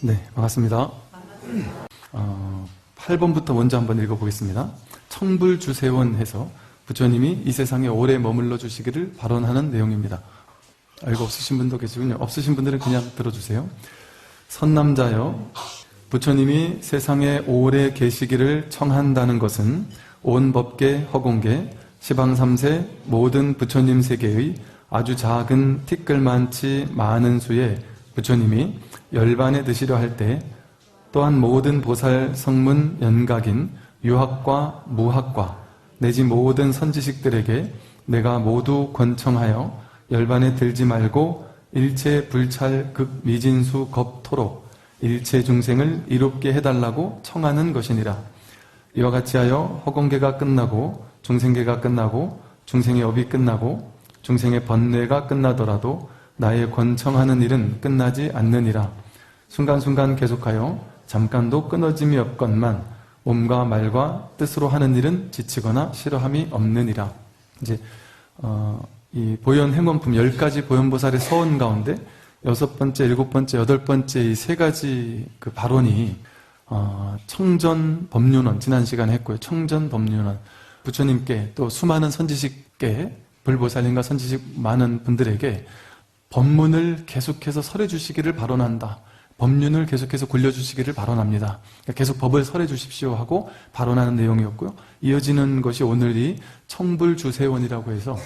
네, 반갑습니다. 8번부터 먼저 한번 읽어보겠습니다. 청불주세원 해서 부처님이 이 세상에 오래 머물러 주시기를 발언하는 내용입니다. 이거 없으신 분도 계시군요. 없으신 분들은 그냥 들어주세요. 선남자여, 부처님이 세상에 오래 계시기를 청한다는 것은 온 법계, 허공계, 시방삼세 모든 부처님 세계의 아주 작은 티끌만치 많은 수의 부처님이 열반에 드시려 할 때, 또한 모든 보살 성문 연각인 유학과 무학과 내지 모든 선지식들에게 내가 모두 권청하여 열반에 들지 말고 일체 불찰 극 미진수 겁토록 일체 중생을 이롭게 해달라고 청하는 것이니라. 이와 같이 하여 허공계가 끝나고 중생계가 끝나고 중생의 업이 끝나고 중생의 번뇌가 끝나더라도 나의 권청하는 일은 끝나지 않느니라. 순간순간 계속하여 잠깐도 끊어짐이 없건만 몸과 말과 뜻으로 하는 일은 지치거나 싫어함이 없느니라. 이제 이 보현 행원품 10가지 보현보살의 서원 가운데 6번째, 7번째, 8번째 이 3가지 그 발언이 청전법륜원 지난 시간에 했고요. 청전법륜원 부처님께 또 수많은 선지식께 불보살님과 선지식 많은 분들에게 법문을 계속해서 설해 주시기를 발언한다. 법륜을 계속해서 굴려주시기를 발언합니다. 계속 법을 설해 주십시오 하고 발언하는 내용이었고요. 이어지는 것이 오늘 이 청불주세원이라고 해서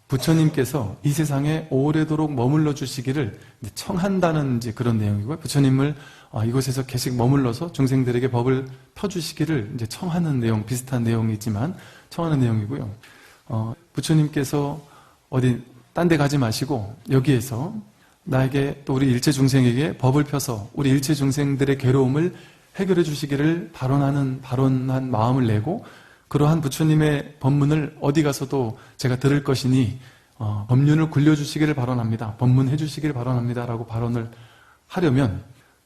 부처님께서 이 세상에 오래도록 머물러 주시기를 청한다는 이제 그런 내용이고요. 부처님을 이곳에서 계속 머물러서 중생들에게 법을 펴주시기를 이제 청하는 내용, 비슷한 내용이지만 청하는 내용이고요. 부처님께서 어디 딴 데 가지 마시고 여기에서 나에게 또 우리 일체 중생에게 법을 펴서 우리 일체 중생들의 괴로움을 해결해 주시기를 발언한 마음을 내고 그러한 부처님의 법문을 어디 가서도 제가 들을 것이니 법륜을 굴려주시기를 발언합니다. 법문해 주시기를 발언합니다. 라고 발언을 하려면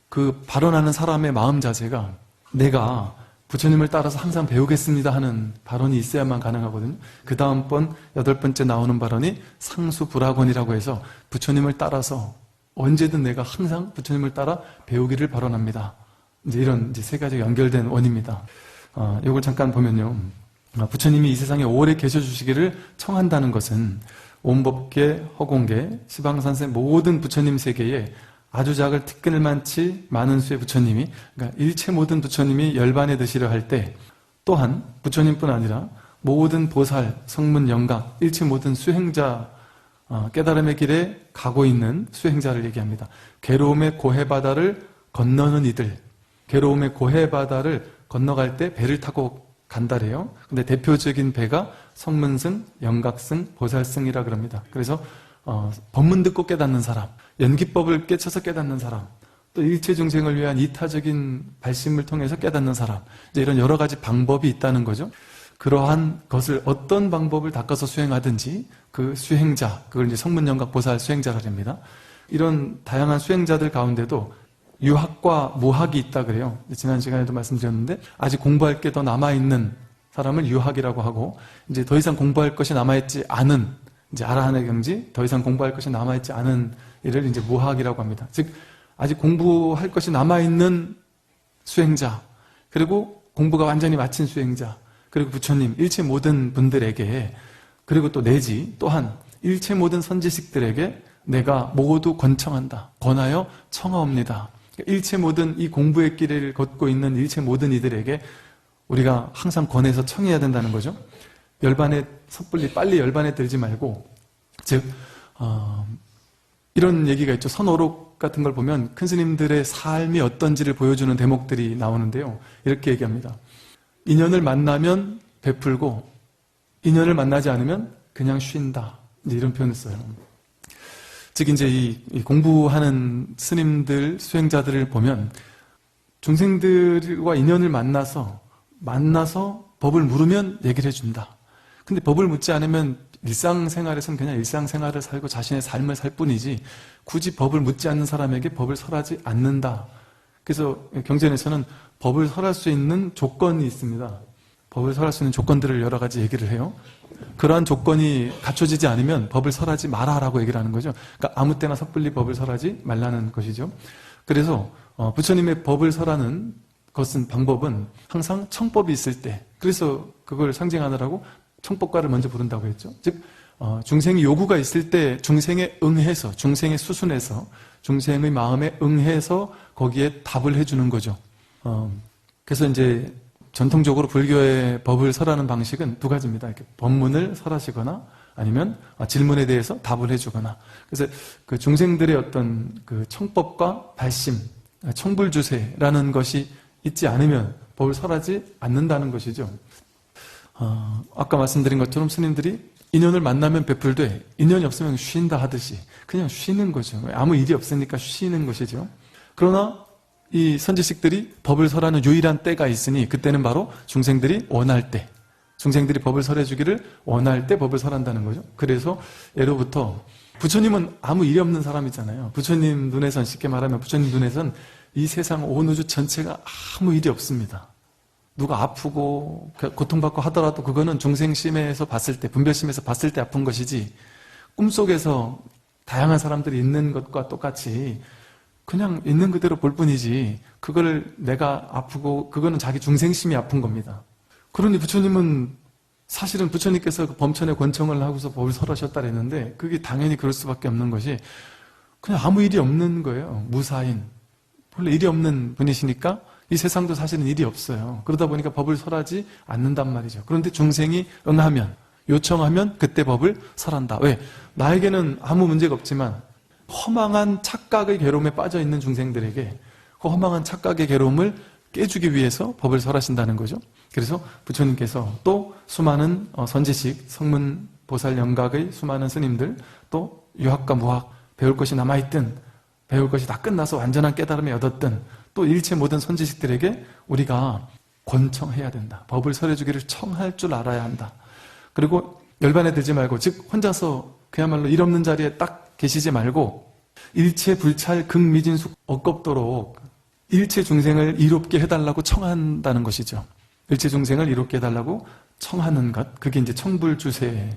그 발언하는 사람의 마음 자세가 내가 부처님을 따라서 항상 배우겠습니다 하는 발언이 있어야만 가능하거든요. 그 다음번 8번째 나오는 발언이 상수불학원이라고 해서 부처님을 따라서 언제든 내가 항상 부처님을 따라 배우기를 발언합니다. 이제 이런 이제 3가지가 연결된 원입니다. 이걸 잠깐 보면요. 부처님이 이 세상에 오래 계셔주시기를 청한다는 것은 온법계, 허공계, 시방산세 모든 부처님 세계에 아주 작을 티끌만치 많은 수의 부처님이, 그러니까 일체 모든 부처님이 열반에 드시려 할 때, 또한 부처님뿐 아니라 모든 보살, 성문, 영각, 일체 모든 수행자, 깨달음의 길에 가고 있는 수행자를 얘기합니다. 괴로움의 고해바다를 건너는 이들, 괴로움의 고해바다를 건너갈 때 배를 타고 간다래요. 근데 대표적인 배가 성문승, 영각승, 보살승이라 그럽니다. 그래서 법문 듣고 깨닫는 사람, 연기법을 깨쳐서 깨닫는 사람, 또 일체 중생을 위한 이타적인 발심을 통해서 깨닫는 사람, 이제 이런 여러 가지 방법이 있다는 거죠. 그러한 것을 어떤 방법을 닦아서 수행하든지 그 수행자, 그걸 이제 성문영각 보살 수행자라 합니다. 이런 다양한 수행자들 가운데도 유학과 무학이 있다 그래요. 지난 시간에도 말씀드렸는데 아직 공부할 게 더 남아있는 사람을 유학이라고 하고, 이제 더 이상 공부할 것이 남아있지 않은, 이제 아라한의 경지, 더 이상 공부할 것이 남아있지 않은 이를 이제 무학이라고 합니다. 즉 아직 공부할 것이 남아있는 수행자, 그리고 공부가 완전히 마친 수행자, 그리고 부처님, 일체 모든 분들에게, 그리고 또 내지 또한 일체 모든 선지식들에게 내가 모두 권청한다, 권하여 청하옵니다. 일체 모든 이 공부의 길을 걷고 있는 일체 모든 이들에게 우리가 항상 권해서 청해야 된다는 거죠. 열반에 섣불리 빨리 열반에 들지 말고, 즉 이런 얘기가 있죠. 선오록 같은 걸 보면 큰 스님들의 삶이 어떤지를 보여주는 대목들이 나오는데요. 이렇게 얘기합니다. 인연을 만나면 베풀고 인연을 만나지 않으면 그냥 쉰다. 이제 이런 표현을 써요. 즉 이제 이 공부하는 스님들, 수행자들을 보면 중생들과 인연을 만나서 법을 물으면 얘기를 해준다. 근데 법을 묻지 않으면 일상생활에서는 그냥 일상생활을 살고 자신의 삶을 살 뿐이지 굳이 법을 묻지 않는 사람에게 법을 설하지 않는다. 그래서 경전에서는 법을 설할 수 있는 조건이 있습니다. 법을 설할 수 있는 조건들을 여러 가지 얘기를 해요. 그러한 조건이 갖춰지지 않으면 법을 설하지 마라라고 얘기를 하는 거죠. 그러니까 아무 때나 섣불리 법을 설하지 말라는 것이죠. 그래서 부처님의 법을 설하는 것은 방법은 항상 청법이 있을 때, 그래서 그걸 상징하느라고 청법가를 먼저 부른다고 했죠. 즉 중생이 요구가 있을 때 중생에 응해서, 중생의 수순에서, 중생의 마음에 응해서 거기에 답을 해주는 거죠. 그래서 이제 전통적으로 불교의 법을 설하는 방식은 두 가지입니다. 이렇게 법문을 설하시거나 아니면 질문에 대해서 답을 해주거나. 그래서 그 중생들의 어떤 그 청법과 발심, 청불주세라는 것이 있지 않으면 법을 설하지 않는다는 것이죠. 아까 말씀드린 것처럼 스님들이 인연을 만나면 베풀되 인연이 없으면 쉰다 하듯이 그냥 쉬는 거죠. 아무 일이 없으니까 쉬는 것이죠. 그러나 이 선지식들이 법을 설하는 유일한 때가 있으니 그때는 바로 중생들이 원할 때, 중생들이 법을 설해 주기를 원할 때 법을 설한다는 거죠. 그래서 예로부터 부처님은 아무 일이 없는 사람이잖아요. 부처님 눈에선, 쉽게 말하면 부처님 눈에선 이 세상 온 우주 전체가 아무 일이 없습니다. 누가 아프고 고통받고 하더라도 그거는 중생심에서 봤을 때, 분별심에서 봤을 때 아픈 것이지, 꿈속에서 다양한 사람들이 있는 것과 똑같이 그냥 있는 그대로 볼 뿐이지, 그걸 내가 아프고 그거는 자기 중생심이 아픈 겁니다. 그러니 부처님은 사실은 부처님께서 그 범천의 권청을 하고서 법을 설하셨다 그랬는데 그게 당연히 그럴 수밖에 없는 것이 그냥 아무 일이 없는 거예요. 무사인, 원래 일이 없는 분이시니까 이 세상도 사실은 일이 없어요. 그러다 보니까 법을 설하지 않는단 말이죠. 그런데 중생이 응하면, 요청하면 그때 법을 설한다. 왜? 나에게는 아무 문제가 없지만 허망한 착각의 괴로움에 빠져 있는 중생들에게 그 허망한 착각의 괴로움을 깨주기 위해서 법을 설하신다는 거죠. 그래서 부처님께서 또 수많은 선지식, 성문, 보살, 영각의 수많은 스님들, 또 유학과 무학, 배울 것이 남아있든 배울 것이 다 끝나서 완전한 깨달음을 얻었든 또 일체 모든 선지식들에게 우리가 권청해야 된다. 법을 설해주기를 청할 줄 알아야 한다. 그리고 열반에 들지 말고, 즉 혼자서 그야말로 일 없는 자리에 딱 계시지 말고 일체 불찰 극미진숙 억겁도록 일체 중생을 이롭게 해달라고 청한다는 것이죠. 일체 중생을 이롭게 해달라고 청하는 것, 그게 이제 청불주세의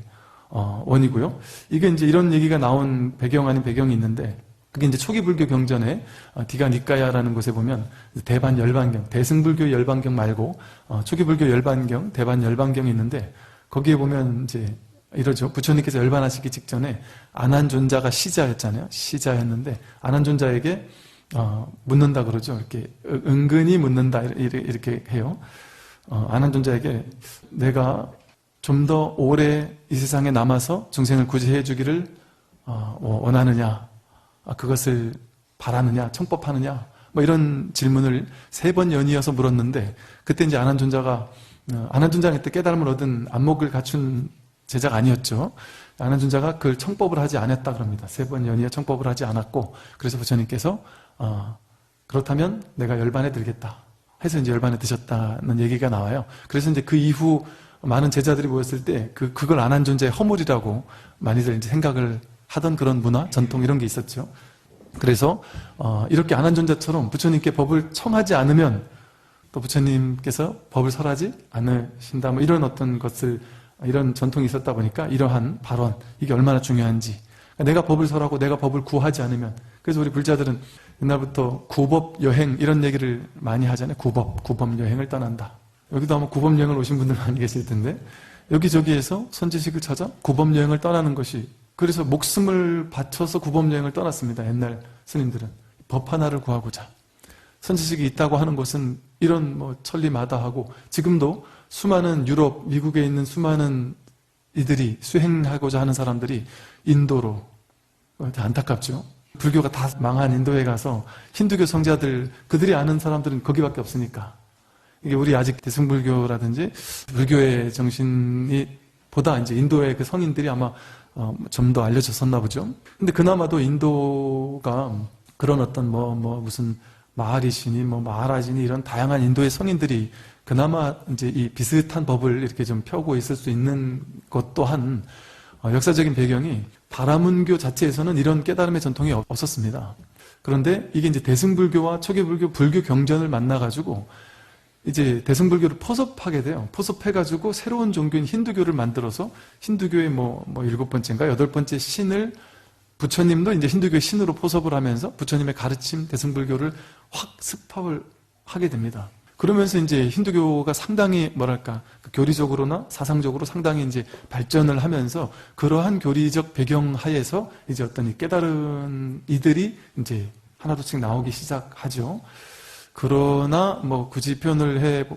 원이고요. 이게 이제 이런 얘기가 나온 배경 아닌 배경이 있는데, 그게 이제 초기 불교 경전에 디가 니까야라는 곳에 보면 대반 열반경, 대승불교 열반경 말고 초기 불교 열반경, 대반 열반경이 있는데 거기에 보면 이제 이러죠. 부처님께서 열반하시기 직전에 아난존자가 시자였잖아요. 시자였는데 아난존자에게 묻는다 그러죠. 이렇게 은근히 묻는다 이렇게 해요. 아난존자에게 내가 좀 더 오래 이 세상에 남아서 중생을 구제해 주기를 원하느냐, 그것을 바라느냐, 청법하느냐, 뭐 이런 질문을 3번 연이어서 물었는데, 그때 이제 아난존자가 그때 깨달음을 얻은 안목을 갖춘 제자가 아니었죠. 아난존자가 그걸 청법을 하지 않았다 그럽니다. 3번 연이어 청법을 하지 않았고, 그래서 부처님께서 그렇다면 내가 열반에 들겠다 해서 이제 열반에 드셨다는 얘기가 나와요. 그래서 이제 그 이후 많은 제자들이 모였을 때 그걸 아난존자의 허물이라고 많이들 이제 생각을 하던 그런 문화, 전통 이런 게 있었죠. 그래서 이렇게 아난존자처럼 부처님께 법을 청하지 않으면 또 부처님께서 법을 설하지 않으신다, 뭐 이런 어떤 것을, 이런 전통이 있었다 보니까 이러한 발언, 이게 얼마나 중요한지, 내가 법을 설하고 내가 법을 구하지 않으면, 그래서 우리 불자들은 옛날부터 구법 여행 이런 얘기를 많이 하잖아요. 구법 여행을 떠난다. 여기도 아마 구법 여행을 오신 분들 많이 계실 텐데 여기저기에서 선지식을 찾아 구법 여행을 떠나는 것이, 그래서 목숨을 바쳐서 구법 여행을 떠났습니다. 옛날 스님들은 법 하나를 구하고자. 선지식이 있다고 하는 곳은 이런 뭐 천리마다하고, 지금도 수많은 유럽, 미국에 있는 수많은 이들이 수행하고자 하는 사람들이 인도로, 안타깝죠. 불교가 다 망한 인도에 가서 힌두교 성자들, 그들이 아는 사람들은 거기밖에 없으니까. 이게 우리 아직 대승불교라든지 불교의 정신이 보다 이제 인도의 그 성인들이 아마 좀 더 알려졌었나 보죠. 근데 그나마도 인도가 그런 어떤 무슨 마하리시니 마하라지니 이런 다양한 인도의 성인들이 그나마 이제 이 비슷한 법을 이렇게 좀 펴고 있을 수 있는 것 또한 역사적인 배경이, 바라문교 자체에서는 이런 깨달음의 전통이 없었습니다. 그런데 이게 이제 대승불교와 초기불교, 불교 경전을 만나가지고 이제 대승불교를 포섭하게 돼요. 포섭해가지고 새로운 종교인 힌두교를 만들어서 힌두교의 7번째인가 8번째 신을 부처님도 이제 힌두교의 신으로 포섭을 하면서 부처님의 가르침, 대승불교를 확 습합을 하게 됩니다. 그러면서 이제 힌두교가 상당히 뭐랄까 교리적으로나 사상적으로 상당히 이제 발전을 하면서 그러한 교리적 배경 하에서 이제 어떤 이 깨달은 이들이 이제 하나둘씩 나오기 시작하죠. 그러나 뭐 굳이 표현을 해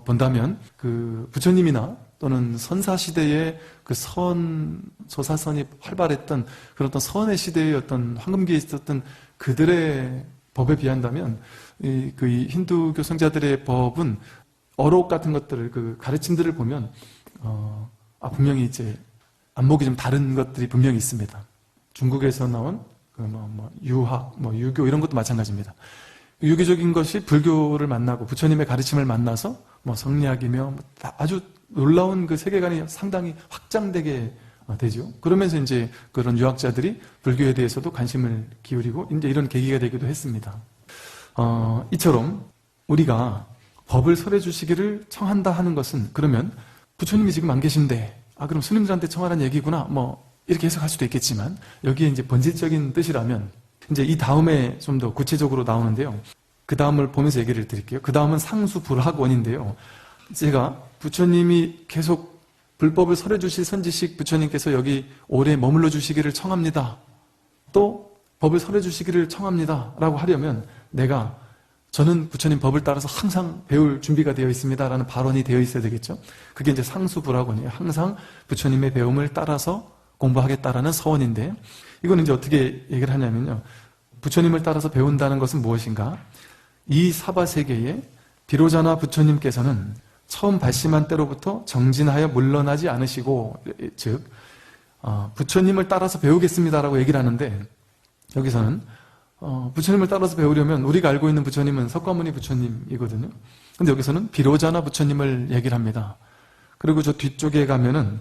본다면 그 부처님이나 또는 선사 시대의 그 소사선이 활발했던 그런 어떤 선의 시대의 어떤 황금기에 있었던 그들의 법에 비한다면 이 힌두교 성자들의 법은 어록 같은 것들을 그 가르침들을 보면 분명히 이제 안목이 좀 다른 것들이 분명히 있습니다. 중국에서 나온 그 유학, 유교 이런 것도 마찬가지입니다. 유교적인 것이 불교를 만나고 부처님의 가르침을 만나서 성리학이며 아주 놀라운 그 세계관이 상당히 확장되게 되죠. 그러면서 이제 그런 유학자들이 불교에 대해서도 관심을 기울이고 이제 이런 계기가 되기도 했습니다. 이처럼 우리가 법을 설해 주시기를 청한다 하는 것은 그러면 부처님이 지금 안 계신데 그럼 스님들한테 청하라는 얘기구나 이렇게 해석할 수도 있겠지만 여기에 이제 본질적인 뜻이라면 이제 이 다음에 좀 더 구체적으로 나오는데요. 그 다음을 보면서 얘기를 드릴게요. 그 다음은 상수불학원인데요. 제가 부처님이 계속 불법을 설해 주실 선지식 부처님께서 여기 오래 머물러 주시기를 청합니다. 또 법을 설해 주시기를 청합니다. 라고 하려면 저는 부처님 법을 따라서 항상 배울 준비가 되어 있습니다. 라는 발언이 되어 있어야 되겠죠. 그게 이제 상수불학원이에요. 항상 부처님의 배움을 따라서 공부하겠다라는 서원인데 이거는 이제 어떻게 얘기를 하냐면요. 부처님을 따라서 배운다는 것은 무엇인가? 이 사바세계에 비로자나 부처님께서는 처음 발심한 때로부터 정진하여 물러나지 않으시고 즉 부처님을 따라서 배우겠습니다라고 얘기를 하는데 여기서는 부처님을 따라서 배우려면 우리가 알고 있는 부처님은 석가모니 부처님이거든요. 근데 여기서는 비로자나 부처님을 얘기를 합니다. 그리고 저 뒤쪽에 가면은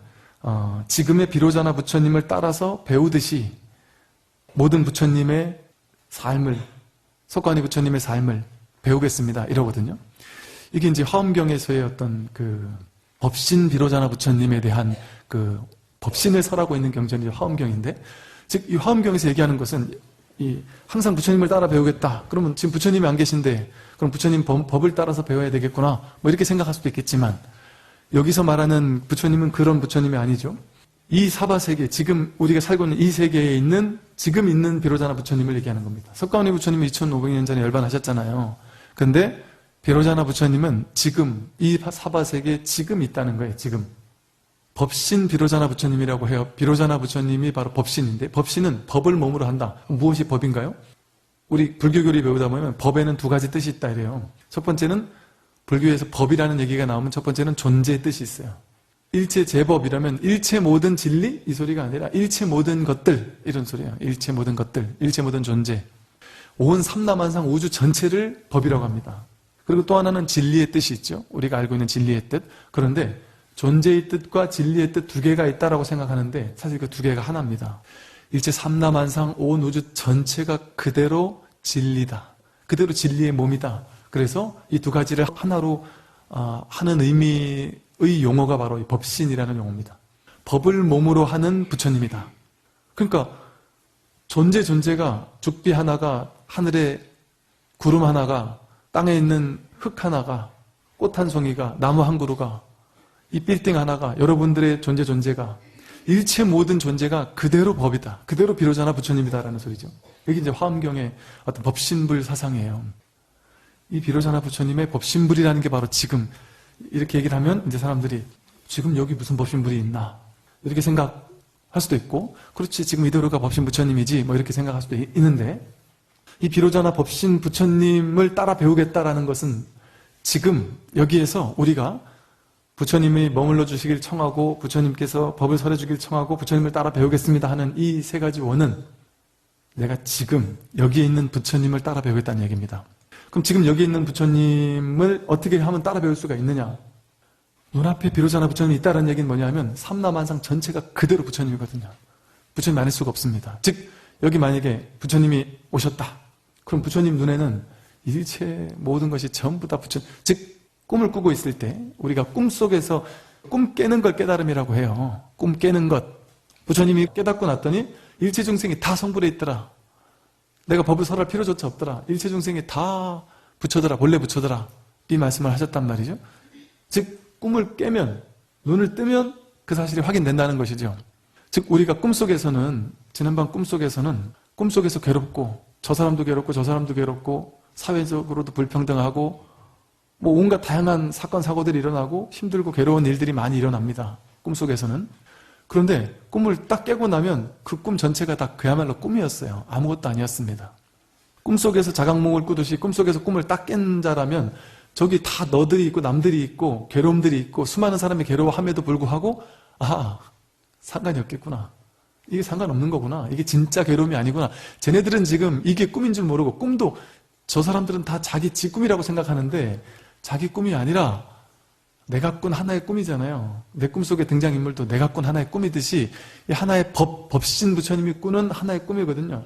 지금의 비로자나 부처님을 따라서 배우듯이 모든 부처님의 삶을 석가모니 부처님의 삶을 배우겠습니다. 이러거든요. 이게 이제 화엄경에서의 어떤 그 법신 비로자나 부처님에 대한 그 법신을 설하고 있는 경전이 화엄경인데 즉 이 화엄경에서 얘기하는 것은 항상 부처님을 따라 배우겠다. 그러면 지금 부처님이 안 계신데 그럼 부처님 법을 따라서 배워야 되겠구나. 이렇게 생각할 수도 있겠지만 여기서 말하는 부처님은 그런 부처님이 아니죠. 이 사바세계, 지금 우리가 살고 있는 이 세계에 있는 지금 있는 비로자나 부처님을 얘기하는 겁니다. 석가모니 부처님이 2500년 전에 열반하셨잖아요. 근데 비로자나 부처님은 지금 이 사바세계에 지금 있다는 거예요. 지금 법신 비로자나 부처님이라고 해요. 비로자나 부처님이 바로 법신인데 법신은 법을 몸으로 한다. 무엇이 법인가요? 우리 불교교리 배우다 보면 법에는 두 가지 뜻이 있다 이래요. 첫 번째는 불교에서 법이라는 얘기가 나오면 첫 번째는 존재의 뜻이 있어요. 일체 제법이라면 일체 모든 진리? 이 소리가 아니라 일체 모든 것들 이런 소리예요. 일체 모든 것들, 일체 모든 존재. 온 삼라만상 우주 전체를 법이라고 합니다. 그리고 또 하나는 진리의 뜻이 있죠. 우리가 알고 있는 진리의 뜻. 그런데 존재의 뜻과 진리의 뜻 두 개가 있다라고 생각하는데 사실 그 두 개가 하나입니다. 일체 삼라만상 온 우주 전체가 그대로 진리다. 그대로 진리의 몸이다. 그래서 이 두 가지를 하나로 하는 의미의 용어가 바로 이 법신이라는 용어입니다. 법을 몸으로 하는 부처님이다. 그러니까 존재가 죽비 하나가 하늘에 구름 하나가 땅에 있는 흙 하나가 꽃 한 송이가 나무 한 그루가 이 빌딩 하나가 여러분들의 존재가 일체 모든 존재가 그대로 법이다. 그대로 비로자나 부처님이다라는 소리죠. 여기 이제 화엄경의 어떤 법신불 사상이에요. 이 비로자나 부처님의 법신불이라는 게 바로 지금 이렇게 얘기를 하면 이제 사람들이 지금 여기 무슨 법신불이 있나 이렇게 생각할 수도 있고 그렇지 지금 이대로가 법신 부처님이지 이렇게 생각할 수도 있는데 이 비로자나 법신 부처님을 따라 배우겠다라는 것은 지금 여기에서 우리가 부처님이 머물러 주시길 청하고 부처님께서 법을 설해 주길 청하고 부처님을 따라 배우겠습니다 하는 이 세 가지 원은 내가 지금 여기에 있는 부처님을 따라 배우겠다는 얘기입니다. 그럼 지금 여기 있는 부처님을 어떻게 하면 따라 배울 수가 있느냐? 눈앞에 비로자나 부처님이 있다는 얘기는 뭐냐면 삼라만상 전체가 그대로 부처님이거든요. 부처님 아닐 수가 없습니다. 즉 여기 만약에 부처님이 오셨다. 그럼 부처님 눈에는 일체 모든 것이 전부 다 부처님. 즉 꿈을 꾸고 있을 때 우리가 꿈속에서 꿈 깨는 걸 깨달음이라고 해요. 꿈 깨는 것. 부처님이 깨닫고 났더니 일체 중생이 다 성불에 있더라. 내가 법을 설할 필요조차 없더라. 일체 중생이 다 부처더라. 본래 부처더라. 이 말씀을 하셨단 말이죠. 즉 꿈을 깨면, 눈을 뜨면 그 사실이 확인된다는 것이죠. 즉 우리가 꿈속에서는, 지난번 꿈속에서는 꿈속에서 괴롭고, 저 사람도 괴롭고 저 사람도 괴롭고, 사회적으로도 불평등하고, 뭐 온갖 다양한 사건 사고들이 일어나고 힘들고 괴로운 일들이 많이 일어납니다. 꿈속에서는. 그런데 꿈을 딱 깨고 나면 그 꿈 전체가 다 그야말로 꿈이었어요. 아무것도 아니었습니다. 꿈속에서 자각몽을 꾸듯이 꿈속에서 꿈을 딱 깬 자라면 저기 다 너들이 있고 남들이 있고 괴로움들이 있고 수많은 사람이 괴로워함에도 불구하고 상관이 없겠구나. 이게 상관없는 거구나. 이게 진짜 괴로움이 아니구나. 쟤네들은 지금 이게 꿈인 줄 모르고, 꿈도 저 사람들은 다 자기 지 꿈이라고 생각하는데 자기 꿈이 아니라 내가 꾼 하나의 꿈이잖아요. 내 꿈속의 등장인물도 내가 꾼 하나의 꿈이듯이 이 하나의 법신 부처님이 꾸는 하나의 꿈이거든요.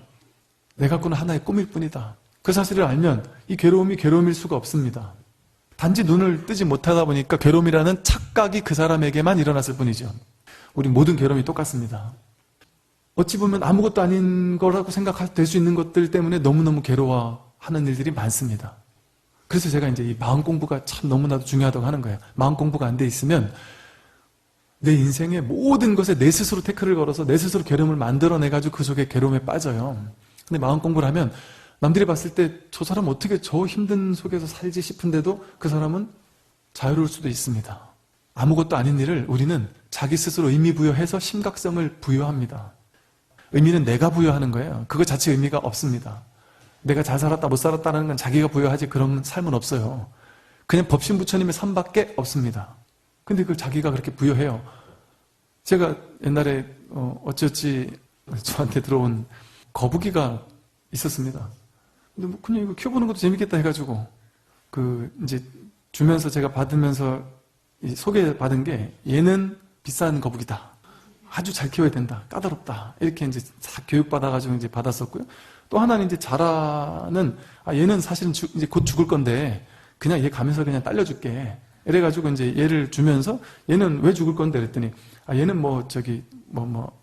내가 꾸는 하나의 꿈일 뿐이다. 그 사실을 알면 이 괴로움이 괴로움일 수가 없습니다. 단지 눈을 뜨지 못하다 보니까 괴로움이라는 착각이 그 사람에게만 일어났을 뿐이죠. 우리 모든 괴로움이 똑같습니다. 어찌 보면 아무것도 아닌 거라고 생각될 수 있는 것들 때문에 너무너무 괴로워하는 일들이 많습니다. 그래서 제가 이제 이 마음 공부가 참 너무나도 중요하다고 하는 거예요. 마음 공부가 안 돼 있으면 내 인생의 모든 것에 내 스스로 태클을 걸어서 내 스스로 괴로움을 만들어내가지고 그 속에 괴로움에 빠져요. 근데 마음 공부를 하면 남들이 봤을 때 저 사람 어떻게 저 힘든 속에서 살지 싶은데도 그 사람은 자유로울 수도 있습니다. 아무것도 아닌 일을 우리는 자기 스스로 의미 부여해서 심각성을 부여합니다. 의미는 내가 부여하는 거예요. 그거 자체 의미가 없습니다. 내가 잘 살았다 못 살았다는 건 자기가 부여하지 그런 삶은 없어요. 그냥 법신 부처님의 삶밖에 없습니다. 근데 그걸 자기가 그렇게 부여해요. 제가 옛날에 어찌어찌 저한테 들어온 거북이가 있었습니다. 근데 뭐 그냥 이거 키워보는 것도 재밌겠다 해가지고 이제 주면서 제가 받으면서 소개받은 게 얘는 비싼 거북이다. 아주 잘 키워야 된다. 까다롭다. 이렇게 이제 다 교육받아가지고 이제 받았었고요. 또 하나는 이제 자라는, 얘는 사실은 이제 곧 죽을 건데, 그냥 얘 가면서 그냥 딸려줄게. 이래가지고 이제 얘를 주면서, 얘는 왜 죽을 건데? 그랬더니, 얘는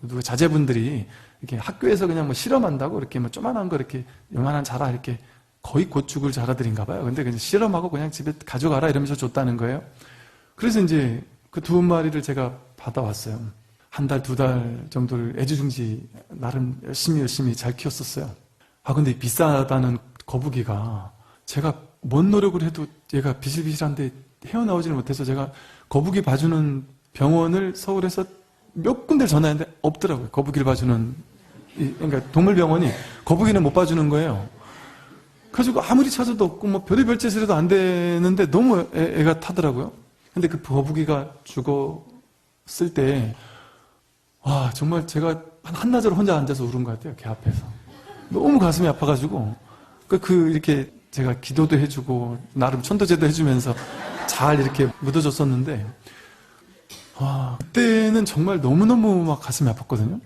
누가 자제분들이 이렇게 학교에서 그냥 뭐 실험한다고 이렇게 뭐 조만한 거 이렇게, 요만한 자라 이렇게 거의 곧 죽을 자라들인가 봐요. 근데 그냥 실험하고 그냥 집에 가져가라 이러면서 줬다는 거예요. 그래서 이제 그 2마리를 제가 받아왔어요. 1달, 2달 정도를 애지중지 나름 열심히 잘 키웠었어요. 근데 비싸다는 거북이가 제가 뭔 노력을 해도 얘가 비실비실한데 헤어나오지를 못해서 제가 거북이 봐주는 병원을 서울에서 몇 군데 전화했는데 없더라고요. 거북이를 봐주는, 그러니까 동물병원이 거북이는 못 봐주는 거예요. 그래가지고 아무리 찾아도 없고 뭐 별의별 짓을 해도 안 되는데 너무 애가 타더라고요. 근데 그 거북이가 죽었을 때 정말 제가 한나절 혼자 앉아서 울은 것 같아요. 걔 앞에서. 너무 가슴이 아파가지고 이렇게 제가 기도도 해주고 나름 천도제도 해주면서 잘 이렇게 묻어줬었는데 그때는 정말 너무너무 막 가슴이 아팠거든요.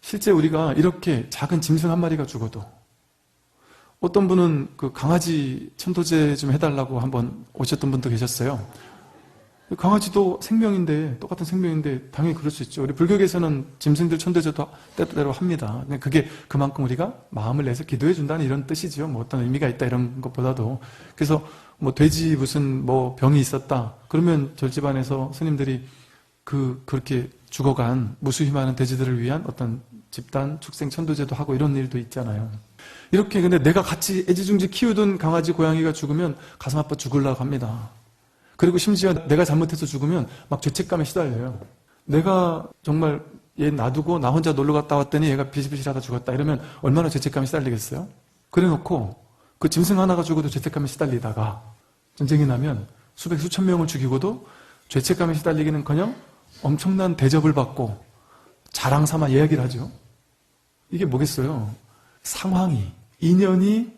실제 우리가 이렇게 작은 짐승 1마리가 죽어도 어떤 분은 그 강아지 천도제 좀 해달라고 한번 오셨던 분도 계셨어요. 강아지도 생명인데, 똑같은 생명인데 당연히 그럴 수 있죠. 우리 불교계에서는 짐승들 천도제도 때때로 합니다. 그게 그만큼 우리가 마음을 내서 기도해 준다는 이런 뜻이죠. 뭐 어떤 의미가 있다 이런 것보다도. 그래서 뭐 돼지 무슨 뭐 병이 있었다. 그러면 저희 집안에서 스님들이 그렇게 죽어간 무수히 많은 돼지들을 위한 어떤 집단 축생 천도제도 하고 이런 일도 있잖아요. 이렇게 근데 내가 같이 애지중지 키우던 강아지 고양이가 죽으면 가슴 아파 죽으려고 합니다. 그리고 심지어 내가 잘못해서 죽으면 막 죄책감에 시달려요. 내가 정말 얘 놔두고 나 혼자 놀러 갔다 왔더니 얘가 비실비실하다 죽었다 이러면 얼마나 죄책감에 시달리겠어요? 그래놓고 그 짐승 하나가 죽어도 죄책감에 시달리다가 전쟁이 나면 수백 수천 명을 죽이고도 죄책감에 시달리기는커녕 엄청난 대접을 받고 자랑 삼아 이야기를 하죠. 이게 뭐겠어요? 상황이, 인연이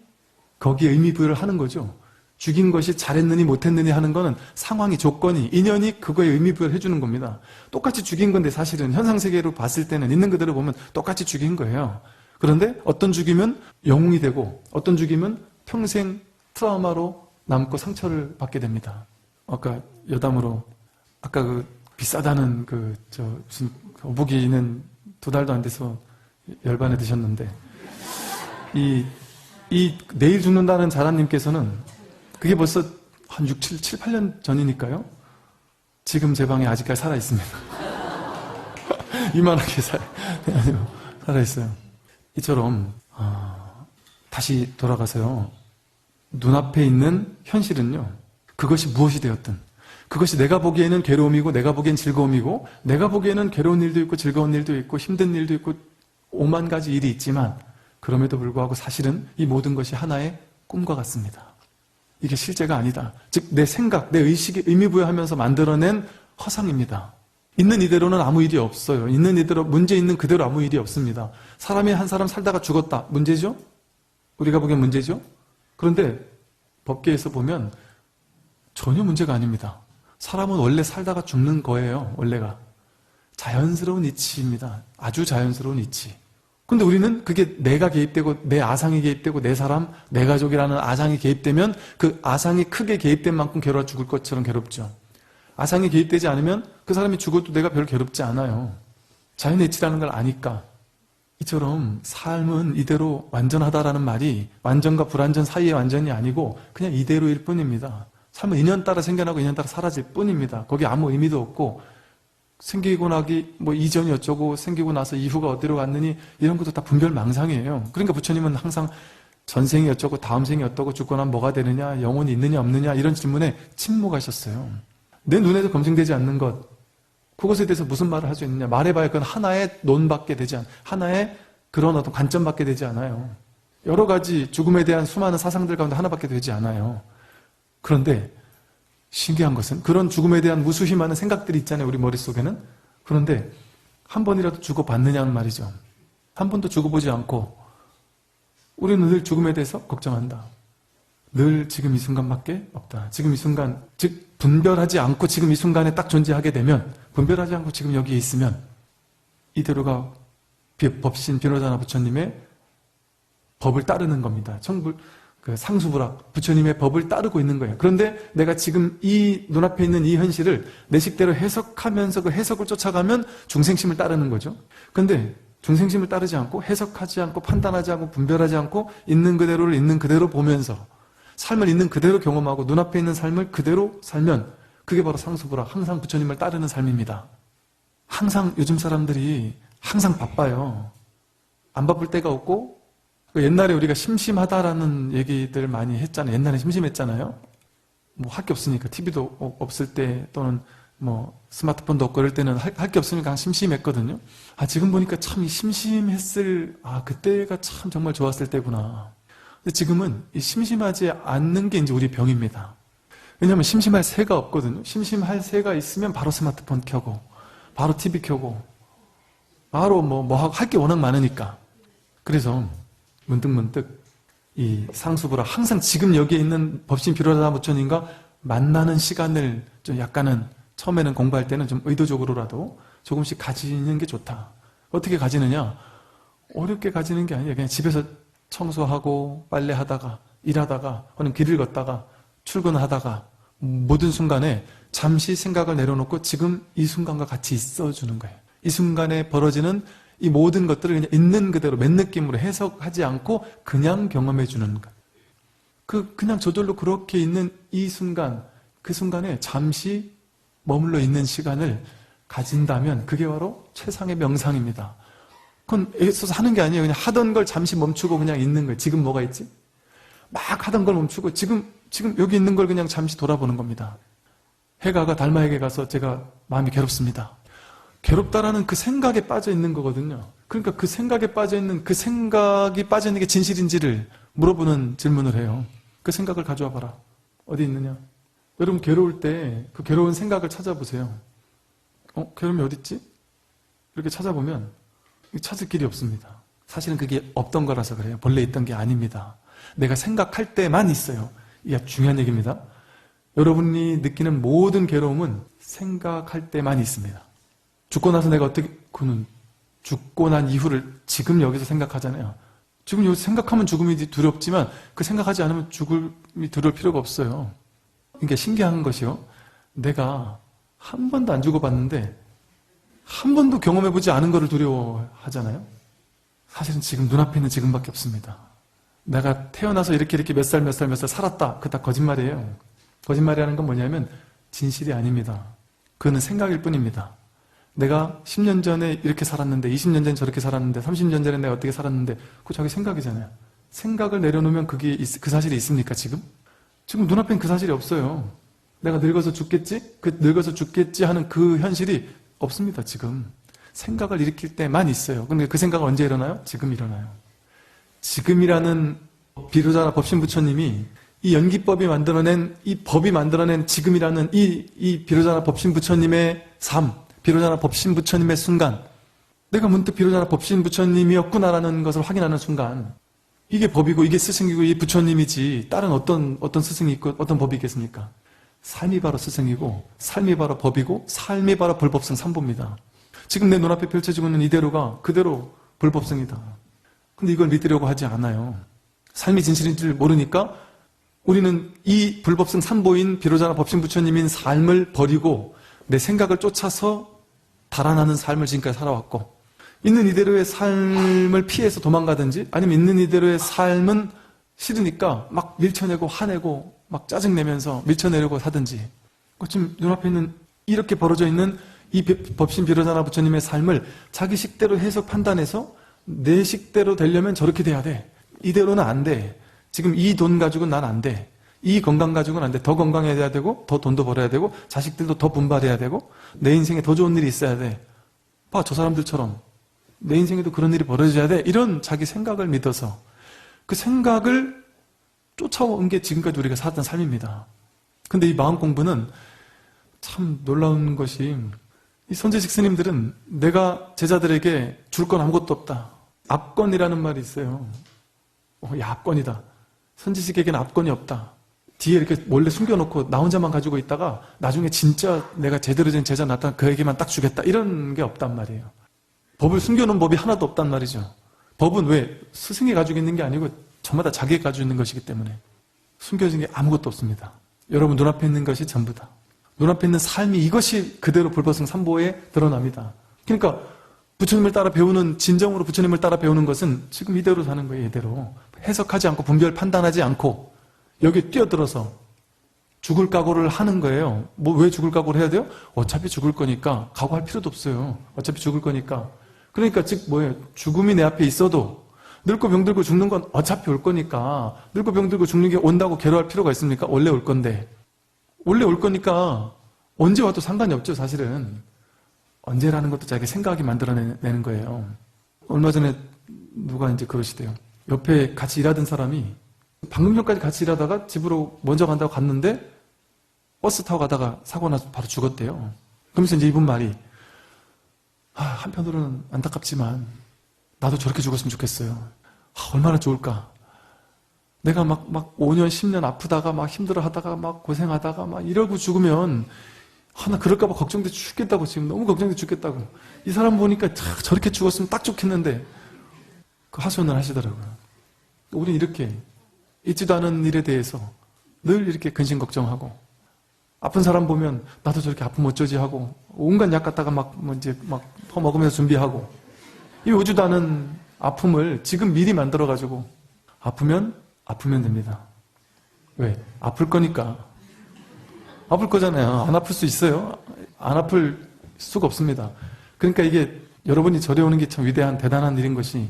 거기에 의미 부여를 하는 거죠. 죽인 것이 잘했느니 못했느니 하는 거는 상황이, 조건이, 인연이 그거에 의미 부여를 해주는 겁니다. 똑같이 죽인 건데 사실은 현상세계로 봤을 때는 있는 그대로 보면 똑같이 죽인 거예요. 그런데 어떤 죽이면 영웅이 되고 어떤 죽이면 평생 트라우마로 남고 상처를 받게 됩니다. 아까 여담으로 아까 비싸다는 무슨 거북이는 2달도 안 돼서 열반에 드셨는데, 이 내일 죽는다는 자라님께서는 그게 벌써 한 7, 8년 전이니까요. 지금 제 방에 아직까지 살아있습니다. 이만하게 살아있어요. 이처럼 다시 돌아가서요. 눈앞에 있는 현실은요. 그것이 무엇이 되었든 그것이 내가 보기에는 괴로움이고 내가 보기엔 즐거움이고 내가 보기에는 괴로운 일도 있고 즐거운 일도 있고 힘든 일도 있고 5만 가지 일이 있지만 그럼에도 불구하고 사실은 이 모든 것이 하나의 꿈과 같습니다. 이게 실제가 아니다. 즉 내 생각, 내 의식에 의미부여하면서 만들어낸 허상입니다. 있는 이대로는 아무 일이 없어요. 있는 이대로, 문제 있는 그대로 아무 일이 없습니다. 사람이 한 사람 살다가 죽었다. 문제죠? 우리가 보기엔 문제죠? 그런데 법계에서 보면 전혀 문제가 아닙니다. 사람은 원래 살다가 죽는 거예요. 원래가. 자연스러운 이치입니다. 아주 자연스러운 이치. 근데 우리는 그게 내가 개입되고 내 아상이 개입되고 내 사람, 내 가족이라는 아상이 개입되면 그 아상이 크게 개입된 만큼 괴로워 죽을 것처럼 괴롭죠. 아상이 개입되지 않으면 그 사람이 죽어도 내가 별로 괴롭지 않아요. 자연의 이치라는 걸 아니까. 이처럼 삶은 이대로 완전하다라는 말이 완전과 불완전 사이의 완전이 아니고 그냥 이대로일 뿐입니다. 삶은 인연 따라 생겨나고 인연 따라 사라질 뿐입니다. 거기 아무 의미도 없고 생기고 나기 뭐 이전이 어쩌고 생기고 나서 이후가 어디로 갔느니 이런 것도 다 분별망상이에요. 그러니까 부처님은 항상 전생이 어쩌고 다음 생이 어떠고 죽고 나면 뭐가 되느냐 영혼이 있느냐 없느냐 이런 질문에 침묵하셨어요. 내 눈에도 검증되지 않는 것 그것에 대해서 무슨 말을 할 수 있느냐 말해봐야 그건 하나의 논밖에 되지 않아요. 하나의 그런 어떤 관점밖에 되지 않아요. 여러 가지 죽음에 대한 수많은 사상들 가운데 하나밖에 되지 않아요. 그런데 신기한 것은 그런 죽음에 대한 무수히 많은 생각들이 있잖아요. 우리 머릿속에는. 그런데 한 번이라도 죽어봤느냐는 말이죠. 한 번도 죽어보지 않고 우리는 늘 죽음에 대해서 걱정한다. 늘 지금 이 순간밖에 없다. 지금 이 순간, 즉 분별하지 않고 지금 이 순간에 딱 존재하게 되면 분별하지 않고 지금 여기에 있으면 이대로가 법신 비로자나 부처님의 법을 따르는 겁니다. 상수불학 부처님의 법을 따르고 있는 거예요. 그런데 내가 지금 이 눈앞에 있는 이 현실을 내 식대로 해석하면서 그 해석을 쫓아가면 중생심을 따르는 거죠. 그런데 중생심을 따르지 않고 해석하지 않고 판단하지 않고 분별하지 않고 있는 그대로를 있는 그대로 보면서 삶을 있는 그대로 경험하고 눈앞에 있는 삶을 그대로 살면 그게 바로 상수불학, 항상 부처님을 따르는 삶입니다. 항상 요즘 사람들이 항상 바빠요. 안 바쁠 때가 없고 옛날에 우리가 심심하다라는 얘기들 많이 했잖아요. 옛날에 심심했잖아요. 뭐 할 게 없으니까 TV도 없을 때 또는 뭐 스마트폰도 없고 그럴 때는 할 게 없으니까 심심했거든요. 지금 보니까 참 이 심심했을 그때가 참 정말 좋았을 때구나. 근데 지금은 이 심심하지 않는 게 이제 우리 병입니다. 왜냐하면 심심할 새가 없거든요. 심심할 새가 있으면 바로 스마트폰 켜고 바로 TV 켜고 바로 뭐 할 게 워낙 많으니까. 그래서 문득 이 상수부라 항상 지금 여기에 있는 법신 비로자나 부처님과 만나는 시간을 좀 약간은 처음에는 공부할 때는 좀 의도적으로라도 조금씩 가지는 게 좋다. 어떻게 가지느냐? 어렵게 가지는 게 아니에요. 그냥 집에서 청소하고 빨래하다가 일하다가 혹은 길을 걷다가 출근하다가 모든 순간에 잠시 생각을 내려놓고 지금 이 순간과 같이 있어주는 거예요. 이 순간에 벌어지는 이 모든 것들을 그냥 있는 그대로 맨 느낌으로 해석하지 않고 그냥 경험해 주는 것. 그냥 저절로 그렇게 있는 이 순간, 그 순간에 잠시 머물러 있는 시간을 가진다면 그게 바로 최상의 명상입니다. 그건 애써서 하는 게 아니에요. 그냥 하던 걸 잠시 멈추고 그냥 있는 거예요. 지금 뭐가 있지? 막 하던 걸 멈추고 지금 여기 있는 걸 그냥 잠시 돌아보는 겁니다. 해가가 달마에게 가서 제가 마음이 괴롭습니다. 괴롭다라는 그 생각에 빠져 있는 거거든요. 그러니까 그 생각에 빠져 있는 그 생각이 빠져 있는 게 진실인지를 물어보는 질문을 해요. 그 생각을 가져와 봐라. 어디 있느냐? 여러분 괴로울 때 그 괴로운 생각을 찾아보세요. 괴로움이 어디 있지? 이렇게 찾아보면 찾을 길이 없습니다. 사실은 그게 없던 거라서 그래요. 본래 있던 게 아닙니다. 내가 생각할 때만 있어요. 이게 중요한 얘기입니다. 여러분이 느끼는 모든 괴로움은 생각할 때만 있습니다. 죽고 나서 내가 그는 죽고 난 이후를 지금 여기서 생각하잖아요. 지금 여기서 생각하면 죽음이 두렵지만 그 생각하지 않으면 죽음이 두려울 필요가 없어요. 이게 신기한 것이요. 내가 한 번도 안 죽어봤는데 한 번도 경험해보지 않은 거를 두려워하잖아요. 사실은 지금 눈앞에 있는 지금밖에 없습니다. 내가 태어나서 이렇게 몇 살 살았다. 그거 다 거짓말이에요. 거짓말이라는 건 뭐냐면 진실이 아닙니다. 그거는 생각일 뿐입니다. 내가 10년 전에 이렇게 살았는데 20년 전에 저렇게 살았는데 30년 전에 내가 어떻게 살았는데 그거 자기 생각이잖아요. 생각을 내려놓으면 그 사실이 있습니까 지금? 지금 눈앞엔 그 사실이 없어요. 내가 늙어서 죽겠지? 그 늙어서 죽겠지 하는 그 현실이 없습니다 지금. 생각을 일으킬 때만 있어요. 근데 그 생각은 언제 일어나요? 지금 일어나요. 지금이라는 비로자나 법신부처님이 이 연기법이 만들어낸, 이 법이 만들어낸 지금이라는 이 비로자나 법신부처님의 삶, 비로자나 법신부처님의 순간, 내가 문득 비로자나 법신부처님이었구나라는 것을 확인하는 순간, 이게 법이고 이게 스승이고 이 부처님이지 다른 어떤 스승이 있고 어떤 법이 있겠습니까? 삶이 바로 스승이고 삶이 바로 법이고 삶이 바로 불법성 삼보입니다. 지금 내 눈앞에 펼쳐지고 있는 이대로가 그대로 불법성이다. 근데 이걸 믿으려고 하지 않아요. 삶이 진실인 줄 모르니까 우리는 이 불법성 삼보인 비로자나 법신부처님인 삶을 버리고 내 생각을 쫓아서 달아나는 삶을 지금까지 살아왔고, 있는 이대로의 삶을 피해서 도망가든지 아니면 있는 이대로의 삶은 싫으니까 막 밀쳐내고 화내고 막 짜증내면서 밀쳐내려고 하든지, 지금 눈앞에 있는 이렇게 벌어져 있는 이 법신 비로자나 부처님의 삶을 자기 식대로 해석 판단해서 내 식대로 되려면 저렇게 돼야 돼. 이대로는 안 돼. 지금 이 돈 가지고는 난 안 돼. 이 건강 가지고는 안 돼. 더 건강해야 되고 더 돈도 벌어야 되고 자식들도 더 분발해야 되고 내 인생에 더 좋은 일이 있어야 돼. 봐, 저 사람들처럼 내 인생에도 그런 일이 벌어져야 돼. 이런 자기 생각을 믿어서 그 생각을 쫓아온 게 지금까지 우리가 살았던 삶입니다. 근데 이 마음 공부는 참 놀라운 것이, 이 선지식 스님들은 내가 제자들에게 줄 건 아무것도 없다. 압권이라는 말이 있어요. 야, 압권이다. 선지식에게는 압권이 없다. 뒤에 이렇게 몰래 숨겨놓고 나 혼자만 가지고 있다가 나중에 진짜 내가 제대로 된 제자 나타나 그에게만 딱 주겠다. 이런 게 없단 말이에요. 법을 숨겨놓은 법이 하나도 없단 말이죠. 법은 왜? 스승이 가지고 있는 게 아니고 저마다 자기가 가지고 있는 것이기 때문에 숨겨진 게 아무것도 없습니다. 여러분 눈앞에 있는 것이 전부다. 눈앞에 있는 삶이 이것이 그대로 불법성 삼보에 드러납니다. 그러니까 부처님을 따라 배우는, 진정으로 부처님을 따라 배우는 것은 지금 이대로 사는 거예요. 이대로 해석하지 않고 분별 판단하지 않고 여기 뛰어들어서 죽을 각오를 하는 거예요. 왜 죽을 각오를 해야 돼요? 어차피 죽을 거니까 각오할 필요도 없어요. 어차피 죽을 거니까. 그러니까 즉 뭐예요? 죽음이 내 앞에 있어도 늙고 병들고 죽는 건 어차피 올 거니까, 늙고 병들고 죽는 게 온다고 괴로워할 필요가 있습니까? 원래 올 건데. 원래 올 거니까 언제 와도 상관이 없죠, 사실은. 언제라는 것도 자기 생각이 만들어내는 거예요. 얼마 전에 누가 이제 그러시대요. 옆에 같이 일하던 사람이 방금 전까지 같이 일하다가 집으로 먼저 간다고 갔는데 버스 타고 가다가 사고 나서 바로 죽었대요. 그러면서 이제 이분 말이, 한편으로는 안타깝지만 나도 저렇게 죽었으면 좋겠어요. 얼마나 좋을까. 내가 막 5년, 10년 아프다가 막 힘들어 하다가 막 고생하다가 막 이러고 죽으면 나 그럴까봐 걱정돼 죽겠다고, 지금 너무 걱정돼 죽겠다고. 이 사람 보니까 저렇게 죽었으면 딱 좋겠는데 그 하소연을 하시더라고요. 우린 이렇게 있지도 않은 일에 대해서 늘 이렇게 근심 걱정하고, 아픈 사람 보면 나도 저렇게 아프면 어쩌지 하고 온갖 약 갖다가 막 퍼먹으면서 준비하고, 이 오지도 않은 아픔을 지금 미리 만들어가지고 아프면 됩니다. 왜? 아플 거니까. 아플 거잖아요. 안 아플 수 있어요? 안 아플 수가 없습니다. 그러니까 이게 여러분이 절에 오는 게 참 위대한 대단한 일인 것이,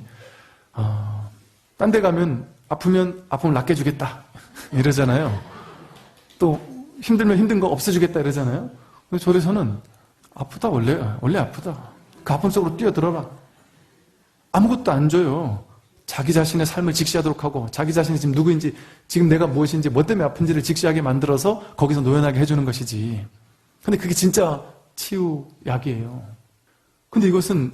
딴 데 가면 아프면 아픔을 낫게 해주겠다 이러잖아요. 또 힘들면 힘든 거 없애주겠다 이러잖아요. 근데 절에서는 아프다, 원래 아프다. 그 아픔 속으로 뛰어들어라. 아무것도 안 줘요. 자기 자신의 삶을 직시하도록 하고, 자기 자신이 지금 누구인지, 지금 내가 무엇인지, 뭐 때문에 아픈지를 직시하게 만들어서 거기서 노연하게 해주는 것이지. 근데 그게 진짜 치유약이에요. 근데 이것은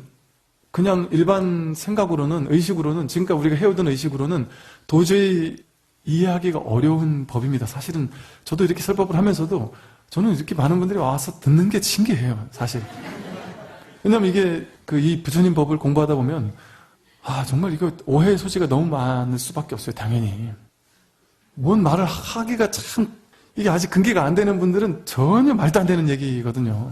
그냥 일반 생각으로는, 의식으로는, 지금까지 우리가 해오던 의식으로는 도저히 이해하기가 어려운 법입니다. 사실은 저도 이렇게 설법을 하면서도 저는 이렇게 많은 분들이 와서 듣는 게 신기해요, 사실. 왜냐면 이게 이 부처님 법을 공부하다 보면 정말 이거 오해의 소지가 너무 많을 수밖에 없어요, 당연히. 뭔 말을 하기가 참, 이게 아직 근기가 안 되는 분들은 전혀 말도 안 되는 얘기거든요.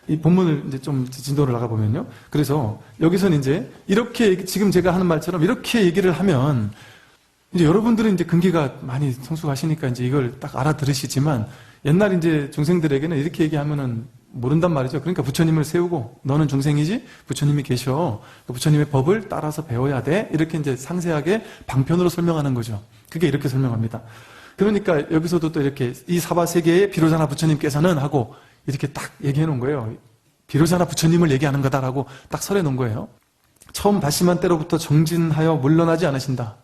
이 본문을 이제 좀 진도를 나가보면요. 그래서 여기서는 이제 이렇게 지금 제가 하는 말처럼 이렇게 얘기를 하면 이제 여러분들은 이제 근기가 많이 성숙하시니까 이제 이걸 딱 알아들으시지만 옛날 이제 중생들에게는 이렇게 얘기하면은 모른단 말이죠. 그러니까 부처님을 세우고 너는 중생이지 부처님이 계셔. 부처님의 법을 따라서 배워야 돼. 이렇게 이제 상세하게 방편으로 설명하는 거죠. 그게 이렇게 설명합니다. 그러니까 여기서도 또 이렇게 이 사바세계의 비로자나 부처님께서는 하고 이렇게 딱 얘기해 놓은 거예요. 비로자나 부처님을 얘기하는 거다라고 딱 설해 놓은 거예요. 처음 발심한 때로부터 정진하여 물러나지 않으신다.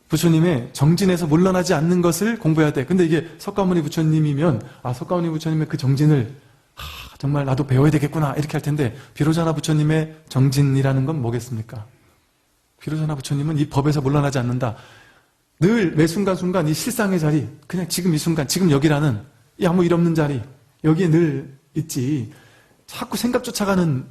부처님의 정진에서 물러나지 않는 것을 공부해야 돼. 근데 이게 석가모니 부처님이면 석가모니 부처님의 그 정진을 정말 나도 배워야 되겠구나 이렇게 할 텐데 비로자나 부처님의 정진이라는 건 뭐겠습니까? 비로자나 부처님은 이 법에서 물러나지 않는다. 늘 매 순간순간 이 실상의 자리, 그냥 지금 이 순간, 지금 여기라는 이 아무 일 없는 자리, 여기에 늘 있지. 자꾸 생각 쫓아가는,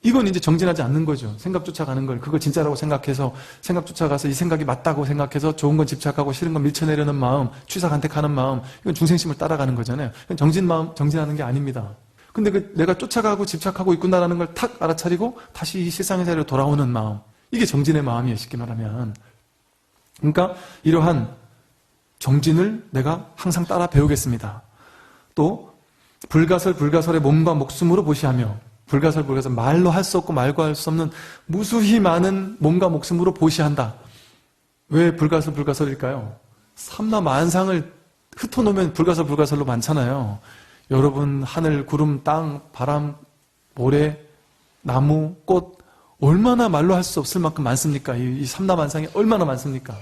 이건 이제 정진하지 않는 거죠. 생각 쫓아가는 걸, 그걸 진짜라고 생각해서 생각 쫓아가서 이 생각이 맞다고 생각해서 좋은 건 집착하고 싫은 건 밀쳐내려는 마음, 취사간택하는 마음, 이건 중생심을 따라가는 거잖아요. 정진 마음, 정진하는 게 아닙니다. 근데 내가 쫓아가고 집착하고 있구나라는 걸 탁 알아차리고 다시 이 실상의 자리로 돌아오는 마음, 이게 정진의 마음이에요, 쉽게 말하면. 그러니까 이러한 정진을 내가 항상 따라 배우겠습니다. 또 불가설의 몸과 목숨으로 보시하며, 불가설 말로 할 수 없고 말과 할 수 없는 무수히 많은 몸과 목숨으로 보시한다. 왜 불가설일까요? 삼라만상을 흩어놓으면 불가설로 많잖아요. 여러분 하늘, 구름, 땅, 바람, 모래, 나무, 꽃 얼마나 말로 할 수 없을 만큼 많습니까? 이 삼라만상이 얼마나 많습니까?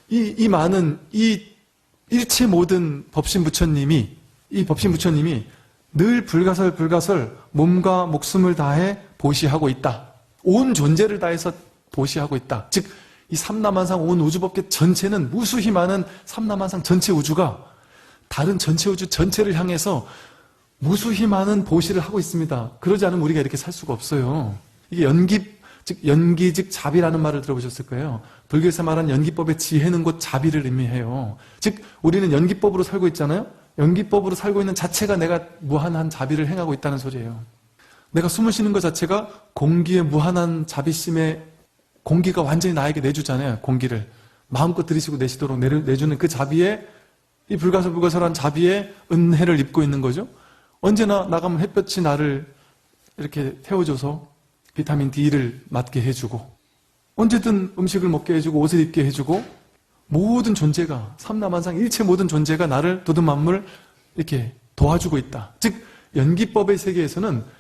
이 많은 이 일체 모든 법신 부처님이 늘 불가설 몸과 목숨을 다해 보시하고 있다. 온 존재를 다해서 보시하고 있다. 즉 이 삼라만상 온 우주법계 전체는 무수히 많은 삼라만상 전체 우주가 다른 전체 우주 전체를 향해서 무수히 많은 보시를 하고 있습니다. 그러지 않으면 우리가 이렇게 살 수가 없어요. 이게 연기 즉 자비라는 말을 들어보셨을 거예요. 불교에서 말하는 연기법의 지혜는 곧 자비를 의미해요. 즉 우리는 연기법으로 살고 있잖아요. 연기법으로 살고 있는 자체가 내가 무한한 자비를 행하고 있다는 소리예요. 내가 숨을 쉬는 것 자체가 공기의 무한한 자비심에, 공기가 완전히 나에게 내주잖아요. 공기를 마음껏 들이쉬고 내쉬도록 내주는 그 자비에, 이 불가설한 자비에 은혜를 입고 있는 거죠. 언제나 나가면 햇볕이 나를 이렇게 태워줘서 비타민 D를 맞게 해주고, 언제든 음식을 먹게 해주고 옷을 입게 해주고, 모든 존재가, 삼라만상 일체 모든 존재가 나를 두둔 만물 이렇게 도와주고 있다. 즉 연기법의 세계에서는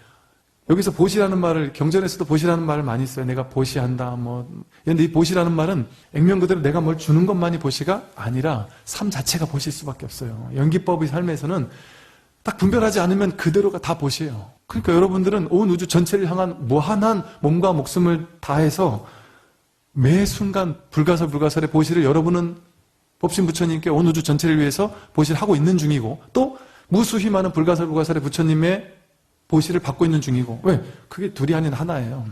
여기서 보시라는 말을, 경전에서도 보시라는 말을 많이 써요. 내가 보시한다 그런데 이 보시라는 말은 액면 그대로 내가 뭘 주는 것만이 보시가 아니라 삶 자체가 보실 수밖에 없어요. 연기법의 삶에서는 딱 분별하지 않으면 그대로가 다 보시예요. 그러니까 여러분들은 온 우주 전체를 향한 무한한 몸과 목숨을 다해서 매 순간 불가설의 보시를 여러분은 법신 부처님께 온 우주 전체를 위해서 보시를 하고 있는 중이고, 또 무수히 많은 불가설의 부처님의 보시를 받고 있는 중이고. 왜? 그게 둘이 아닌 하나예요.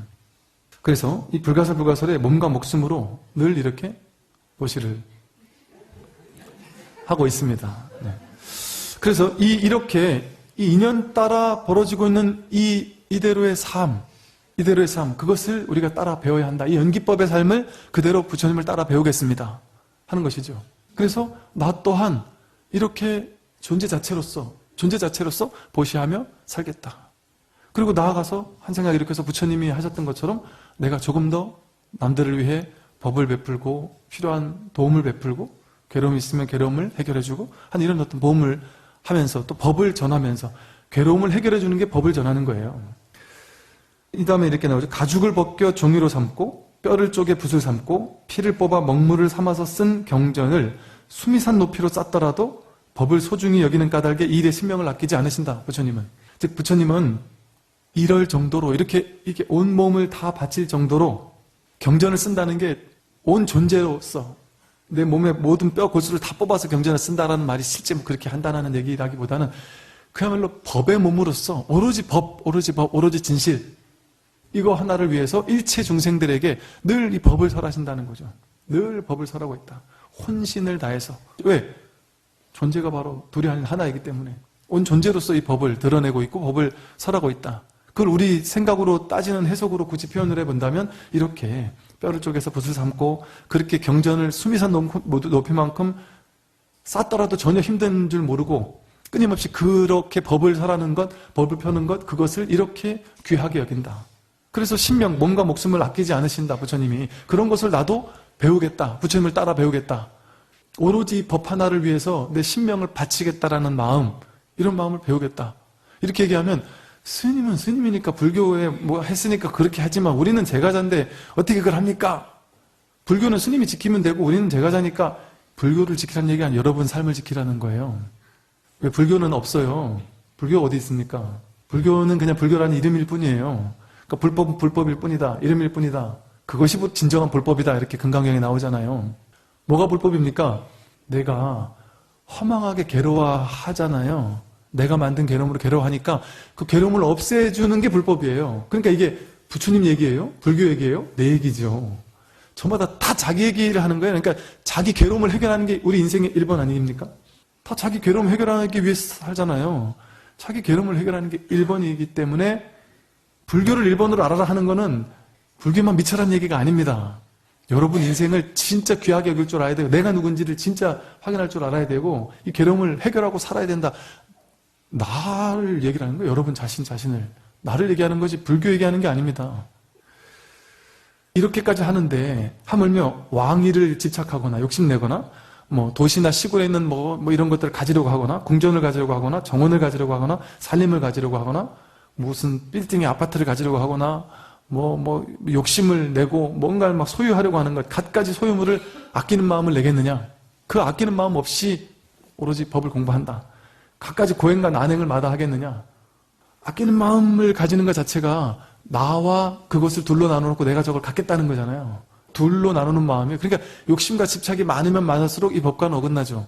그래서 이 불가설의 몸과 목숨으로 늘 이렇게 보시를 하고 있습니다. 네. 그래서 이렇게 이 인연 따라 벌어지고 있는 이대로의 삶, 그것을 우리가 따라 배워야 한다. 이 연기법의 삶을 그대로 부처님을 따라 배우겠습니다 하는 것이죠. 그래서 나 또한 이렇게 존재 자체로서 보시하며 살겠다. 그리고 나아가서 한 생각 일으켜서 부처님이 하셨던 것처럼 내가 조금 더 남들을 위해 법을 베풀고 필요한 도움을 베풀고 괴로움이 있으면 괴로움을 해결해주고 하는 이런 어떤 모험을 하면서 또 법을 전하면서 괴로움을 해결해주는 게 법을 전하는 거예요. 이 다음에 이렇게 나오죠. 가죽을 벗겨 종이로 삼고 뼈를 쪼개 붓을 삼고 피를 뽑아 먹물을 삼아서 쓴 경전을 수미산 높이로 쌌더라도 법을 소중히 여기는 까닭에 이 일에 신명을 아끼지 않으신다. 부처님은. 즉 부처님은 이럴 정도로 이렇게 온 몸을 다 바칠 정도로 경전을 쓴다는 게 온 존재로서 내 몸의 모든 뼈 골수를 다 뽑아서 경전을 쓴다라는 말이 실제 그렇게 한다는 얘기라기보다는 그야말로 법의 몸으로서 오로지 법, 오로지 진실, 이거 하나를 위해서 일체 중생들에게 늘 이 법을 설하신다는 거죠. 늘 법을 설하고 있다. 혼신을 다해서. 왜? 존재가 바로 둘이 아닌 하나이기 때문에. 온 존재로서 이 법을 드러내고 있고 법을 설하고 있다. 그걸 우리 생각으로 따지는 해석으로 굳이 표현을 해본다면 이렇게 뼈를 쪼개서 붓을 삼고 그렇게 경전을 수미산 높이만큼 쌓더라도 전혀 힘든 줄 모르고 끊임없이 그렇게 법을 설하는 것, 법을 펴는 것, 그것을 이렇게 귀하게 여긴다. 그래서 신명, 몸과 목숨을 아끼지 않으신다, 부처님이. 그런 것을 나도 배우겠다. 부처님을 따라 배우겠다. 오로지 법 하나를 위해서 내 신명을 바치겠다라는 마음, 이런 마음을 배우겠다. 이렇게 얘기하면 스님은 스님이니까 불교에 뭐 했으니까 그렇게 하지만 우리는 제가자인데 어떻게 그걸 합니까? 불교는 스님이 지키면 되고 우리는 제가자니까 불교를 지키라는 얘기가 아니라 여러분 삶을 지키라는 거예요. 왜 불교는 없어요? 불교 어디 있습니까? 불교는 그냥 불교라는 이름일 뿐이에요. 그러니까 불법은 불법일 뿐이다. 이름일 뿐이다. 그것이 진정한 불법이다. 이렇게 금강경에 나오잖아요. 뭐가 불법입니까? 내가 허망하게 괴로워하잖아요. 내가 만든 괴로움으로 괴로워하니까 그 괴로움을 없애주는 게 불법이에요. 그러니까 이게 부처님 얘기예요? 불교 얘기예요? 내 얘기죠. 저마다 다 자기 얘기를 하는 거예요. 그러니까 자기 괴로움을 해결하는 게 우리 인생의 1번 아닙니까? 다 자기 괴로움 해결하기 위해서 살잖아요. 자기 괴로움을 해결하는 게 1번이기 때문에 불교를 1번으로 알아라 하는 거는 불교만 미쳐라는 얘기가 아닙니다. 여러분 인생을 진짜 귀하게 여길 줄 알아야 돼요. 내가 누군지를 진짜 확인할 줄 알아야 되고 이 괴로움을 해결하고 살아야 된다. 나를 얘기를 하는 거예요. 여러분 자신을. 나를 얘기하는 거지 불교 얘기하는 게 아닙니다. 이렇게까지 하는데 하물며 왕위를 집착하거나 욕심내거나 뭐 도시나 시골에 있는 뭐 이런 것들을 가지려고 하거나 궁전을 가지려고 하거나 정원을 가지려고 하거나 살림을 가지려고 하거나 무슨 빌딩의 아파트를 가지려고 하거나 뭐 욕심을 내고 뭔가를 막 소유하려고 하는 것 갖가지 소유물을 아끼는 마음을 내겠느냐? 그 아끼는 마음 없이 오로지 법을 공부한다. 갖가지 고행과 난행을 마다하겠느냐? 아끼는 마음을 가지는 것 자체가 나와 그것을 둘로 나눠놓고 내가 저걸 갖겠다는 거잖아요. 둘로 나누는 마음이. 그러니까 욕심과 집착이 많으면 많을수록 이 법과는 어긋나죠.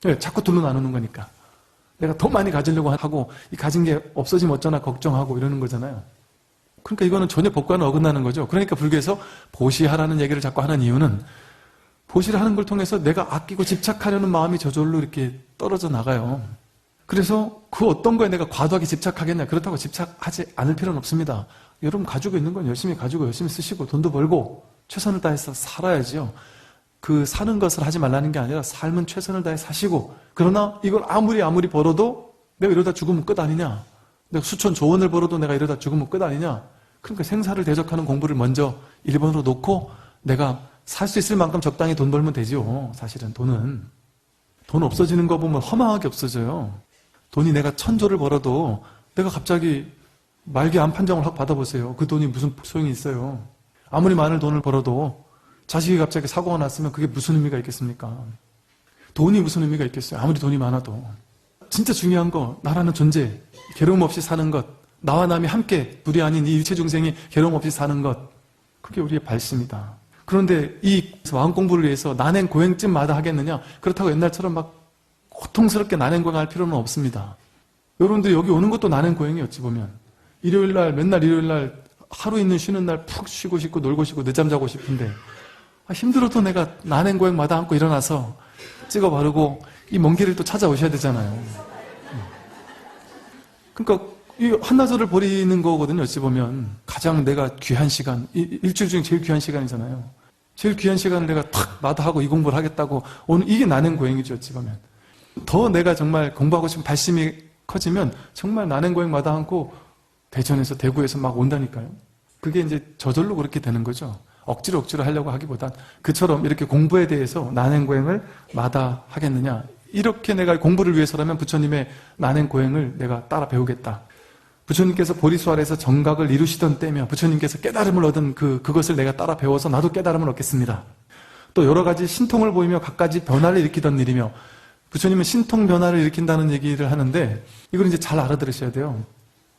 네, 자꾸 둘로 나누는 거니까. 내가 더 많이 가지려고 하고 이 가진 게 없어지면 어쩌나 걱정하고 이러는 거잖아요. 그러니까 이거는 전혀 법과는 어긋나는 거죠. 그러니까 불교에서 보시하라는 얘기를 자꾸 하는 이유는 보시를 하는 걸 통해서 내가 아끼고 집착하려는 마음이 저절로 이렇게 떨어져 나가요. 그래서 그 어떤 거에 내가 과도하게 집착하겠냐. 그렇다고 집착하지 않을 필요는 없습니다. 여러분 가지고 있는 건 열심히 가지고 열심히 쓰시고 돈도 벌고 최선을 다해서 살아야지요. 그 사는 것을 하지 말라는 게 아니라 삶은 최선을 다해 사시고 그러나 이걸 아무리 벌어도 내가 이러다 죽으면 끝 아니냐. 내가 수천 조원을 벌어도 내가 이러다 죽으면 끝 아니냐. 그러니까 생사를 대적하는 공부를 먼저 1번으로 놓고 내가 살 수 있을 만큼 적당히 돈 벌면 되죠. 사실은 돈은. 돈 없어지는 거 보면 허망하게 없어져요. 돈이 내가 1000조를 벌어도 내가 갑자기 말기 암 판정을 확 받아보세요. 그 돈이 무슨 소용이 있어요. 아무리 많은 돈을 벌어도 자식이 갑자기 사고가 났으면 그게 무슨 의미가 있겠습니까? 돈이 무슨 의미가 있겠어요. 아무리 돈이 많아도. 진짜 중요한 거 나라는 존재, 괴로움 없이 사는 것, 나와 남이 함께 불이 아닌 이 일체 중생이 괴로움 없이 사는 것, 그게 우리의 발심이다. 그런데 이 마음 공부를 위해서 난행 고행쯤마다 하겠느냐? 그렇다고 옛날처럼 막 고통스럽게 난행 고행할 필요는 없습니다. 여러분들 여기 오는 것도 난행 고행이 어찌 보면 일요일날 맨날 일요일날 하루 있는 쉬는 날 푹 쉬고 싶고 놀고 싶고 늦잠 자고 싶은데 힘들어도 내가 난행 고행마다 안고 일어나서 찍어 바르고 이 먼 길을 또 찾아오셔야 되잖아요. 그러니까 이 한나절을 버리는 거거든요. 어찌 보면 가장 내가 귀한 시간, 일주일 중에 제일 귀한 시간이잖아요. 제일 귀한 시간을 내가 탁 마다하고 이 공부를 하겠다고 오늘 이게 난행 고행이죠. 어찌 보면 더 내가 정말 공부하고 싶은 발심이 커지면 정말 난행 고행 마다하고 대전에서 대구에서 막 온다니까요. 그게 이제 저절로 그렇게 되는 거죠. 억지로 하려고 하기보단 그처럼 이렇게 공부에 대해서 난행고행을 마다하겠느냐. 이렇게 내가 공부를 위해서라면 부처님의 난행고행을 내가 따라 배우겠다. 부처님께서 보리수활에서 정각을 이루시던 때며 부처님께서 깨달음을 얻은 그것을 내가 따라 배워서 나도 깨달음을 얻겠습니다. 또 여러 가지 신통을 보이며 각가지 변화를 일으키던 일이며 부처님은 신통 변화를 일으킨다는 얘기를 하는데 이걸 이제 잘 알아들으셔야 돼요.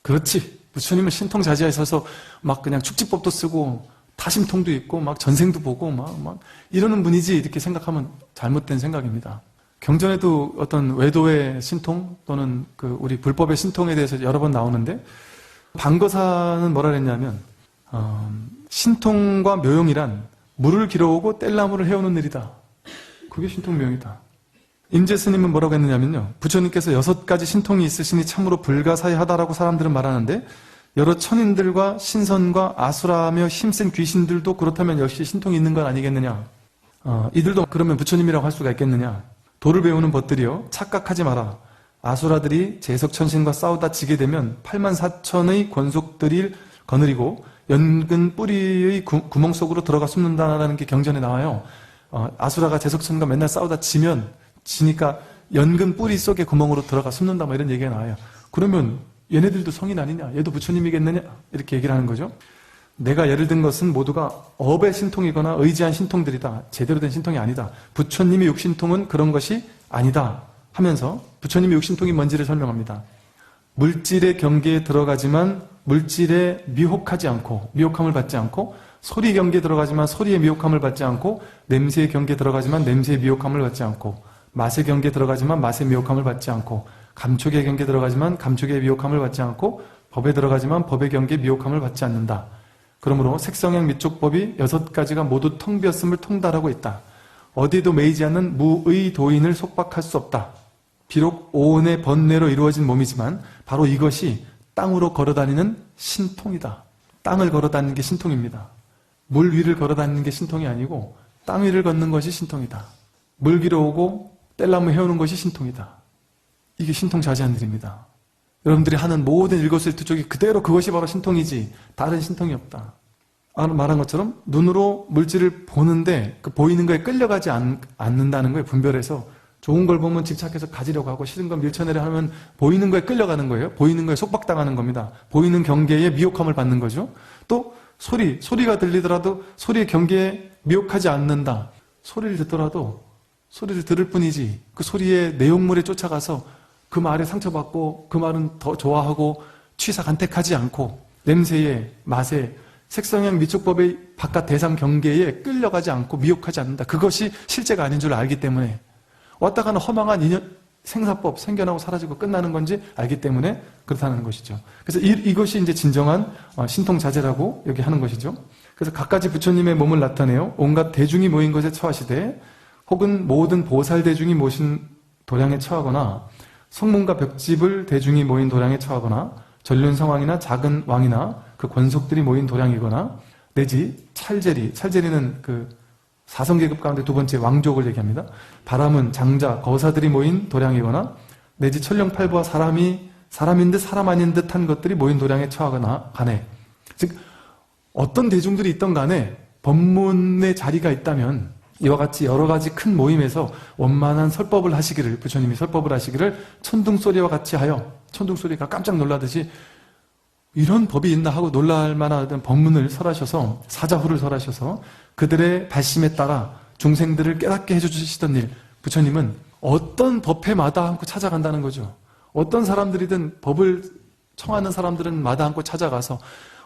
그렇지. 부처님은 신통자지하에 서서 막 그냥 축지법도 쓰고 타심통도 있고 막 전생도 보고 막 이러는 분이지 이렇게 생각하면 잘못된 생각입니다. 경전에도 어떤 외도의 신통 또는 우리 불법의 신통에 대해서 여러 번 나오는데 방거사는 뭐라 그랬냐면 신통과 묘용이란 물을 길어오고 뗄나무를 해오는 일이다. 그게 신통 묘용이다. 임재 스님은 뭐라고 했느냐면요. 부처님께서 6가지 신통이 있으시니 참으로 불가사의하다라고 사람들은 말하는데 여러 천인들과 신선과 아수라며 힘센 귀신들도 그렇다면 역시 신통이 있는 건 아니겠느냐. 이들도 그러면 부처님이라고 할 수가 있겠느냐. 도를 배우는 벗들이여 착각하지 마라. 아수라들이 재석천신과 싸우다 지게 되면 84,000의 권속들을 거느리고 연근 뿌리의 구멍 속으로 들어가 숨는다라는 게 경전에 나와요. 아수라가 재석천신과 맨날 싸우다 지니까 연근 뿌리 속에 구멍으로 들어가 숨는다 뭐 이런 얘기가 나와요. 그러면 얘네들도 성인 아니냐? 얘도 부처님이겠느냐? 이렇게 얘기를 하는 거죠. 내가 예를 든 것은 모두가 업의 신통이거나 의지한 신통들이다. 제대로 된 신통이 아니다. 부처님의 육신통은 그런 것이 아니다. 하면서 부처님의 육신통이 뭔지를 설명합니다. 물질의 경계에 들어가지만 물질에 미혹하지 않고 미혹함을 받지 않고 소리 경계에 들어가지만 소리의 미혹함을 받지 않고 냄새의 경계에 들어가지만 냄새의 미혹함을 받지 않고 맛의 경계에 들어가지만 맛의 미혹함을 받지 않고 감촉의 경계에 들어가지만 감촉의 미혹함을 받지 않고 법에 들어가지만 법의 경계에 미혹함을 받지 않는다. 그러므로 색성행 미촉법이 6가지가 모두 텅 비었음을 통달하고 있다. 어디에도 매이지 않는 무의 도인을 속박할 수 없다. 비록 오온의 번뇌로 이루어진 몸이지만 바로 이것이 땅으로 걸어다니는 신통이다. 땅을 걸어다니는 게 신통입니다. 물 위를 걸어다니는 게 신통이 아니고 땅 위를 걷는 것이 신통이다. 물 위로 오고 뗄나무 해오는 것이 신통이다. 이게 신통자제한 일입니다. 여러분들이 하는 모든 일거수일투족이 그대로 그것이 바로 신통이지 다른 신통이 없다. 말한 것처럼 눈으로 물질을 보는데 그 보이는 거에 끌려가지 않는다는 거예요. 분별해서 좋은 걸 보면 집착해서 가지려고 하고 싫은 건 밀쳐내려 하면 보이는 거에 끌려가는 거예요. 보이는 거에 속박당하는 겁니다. 보이는 경계에 미혹함을 받는 거죠. 또 소리가 들리더라도 소리의 경계에 미혹하지 않는다. 소리를 듣더라도 소리를 들을 뿐이지 그 소리의 내용물에 쫓아가서 그 말에 상처받고 그 말은 더 좋아하고 취사 간택하지 않고 냄새에 맛에 색성형 미촉법의 바깥 대상 경계에 끌려가지 않고 미혹하지 않는다. 그것이 실제가 아닌 줄 알기 때문에 왔다 가는 허망한 인연, 생사법 생겨나고 사라지고 끝나는 건지 알기 때문에 그렇다는 것이죠. 그래서 이것이 이제 진정한 신통자제라고 여기 하는 것이죠. 그래서 갖가지 부처님의 몸을 나타내요. 온갖 대중이 모인 것에 처하시되 혹은 모든 보살 대중이 모신 도량에 처하거나 성문과 벽집을 대중이 모인 도량에 처하거나 전륜성왕이나 작은 왕이나 그 권속들이 모인 도량이거나 내지 찰제리는 그 사성계급 가운데 두 번째 왕족을 얘기합니다. 바람은 장자, 거사들이 모인 도량이거나 내지 천령팔부와 사람인 듯 사람 아닌 듯한 것들이 모인 도량에 처하거나 간에 즉 어떤 대중들이 있던 간에 법문의 자리가 있다면 이와 같이 여러 가지 큰 모임에서 원만한 설법을 하시기를 부처님이 설법을 하시기를 천둥소리와 같이 하여 천둥소리가 깜짝 놀라듯이 이런 법이 있나 하고 놀랄 만한 법문을 설하셔서 사자후를 설하셔서 그들의 발심에 따라 중생들을 깨닫게 해주시던 일 부처님은 어떤 법회 마다 않고 찾아간다는 거죠. 어떤 사람들이든 법을 청하는 사람들은 마다 않고 찾아가서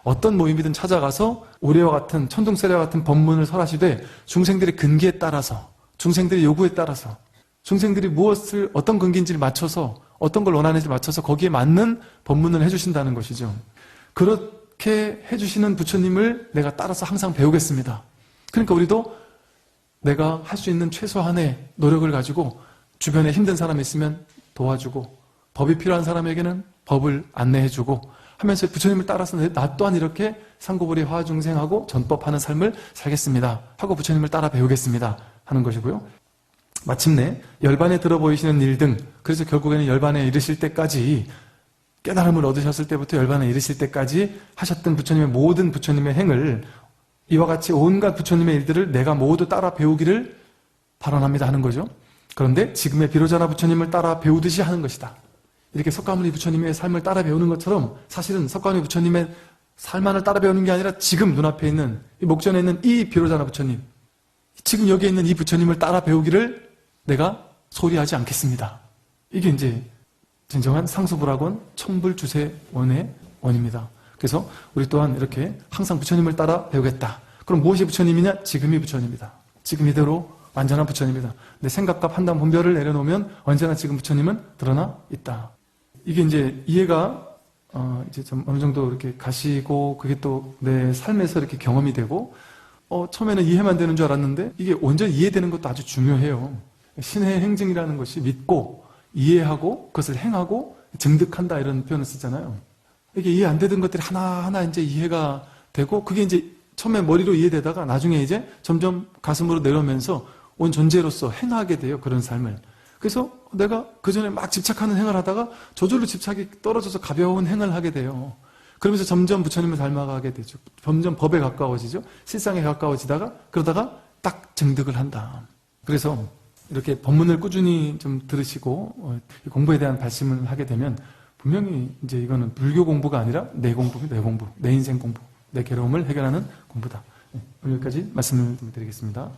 어떤 모임이든 찾아가서 우리와 같은 천둥소리와 같은 법문을 설하시되 중생들의 근기에 따라서 중생들의 요구에 따라서 중생들이 무엇을 어떤 근기인지를 맞춰서 어떤 걸 원하는지를 맞춰서 거기에 맞는 법문을 해주신다는 것이죠. 그렇게 해주시는 부처님을 내가 따라서 항상 배우겠습니다. 그러니까 우리도 내가 할 수 있는 최소한의 노력을 가지고 주변에 힘든 사람이 있으면 도와주고 법이 필요한 사람에게는 법을 안내해주고 하면서 부처님을 따라서 나 또한 이렇게 상고불이 화중생하고 전법하는 삶을 살겠습니다 하고 부처님을 따라 배우겠습니다 하는 것이고요. 마침내 열반에 들어 보이시는 일 등 그래서 결국에는 열반에 이르실 때까지 깨달음을 얻으셨을 때부터 열반에 이르실 때까지 하셨던 부처님의 모든 부처님의 행을 이와 같이 온갖 부처님의 일들을 내가 모두 따라 배우기를 발언합니다 하는 거죠. 그런데 지금의 비로자나 부처님을 따라 배우듯이 하는 것이다. 이렇게 석가모니 부처님의 삶을 따라 배우는 것처럼 사실은 석가모니 부처님의 삶만을 따라 배우는 게 아니라 지금 눈앞에 있는 이 목전에 있는 이 비로자나 부처님 지금 여기에 있는 이 부처님을 따라 배우기를 내가 소리하지 않겠습니다. 이게 이제 진정한 상수불학원 청불주세원의 원입니다. 그래서 우리 또한 이렇게 항상 부처님을 따라 배우겠다. 그럼 무엇이 부처님이냐? 지금이 부처님이다. 지금 이대로 완전한 부처님이다. 내 생각과 판단, 분별을 내려놓으면 언제나 지금 부처님은 드러나 있다. 이게 이제 이해가 이제 좀 어느 정도 이렇게 가시고 그게 또 내 삶에서 이렇게 경험이 되고 처음에는 이해만 되는 줄 알았는데 이게 온전히 이해되는 것도 아주 중요해요. 신의 행증이라는 것이 믿고 이해하고 그것을 행하고 증득한다 이런 표현을 쓰잖아요. 이게 이해 안 되던 것들이 하나하나 이제 이해가 되고 그게 이제 처음에 머리로 이해되다가 나중에 이제 점점 가슴으로 내려오면서 온 존재로서 행하게 돼요. 그런 삶을. 그래서 내가 그 전에 막 집착하는 행을 하다가 저절로 집착이 떨어져서 가벼운 행을 하게 돼요. 그러면서 점점 부처님을 닮아가게 되죠. 점점 법에 가까워지죠. 실상에 가까워지다가 그러다가 딱 증득을 한다. 그래서 이렇게 법문을 꾸준히 좀 들으시고 공부에 대한 발심을 하게 되면 분명히 이제 이거는 불교 공부가 아니라 내 공부, 내 인생 공부, 내 괴로움을 해결하는 공부다. 오늘 여기까지 말씀을 드리겠습니다.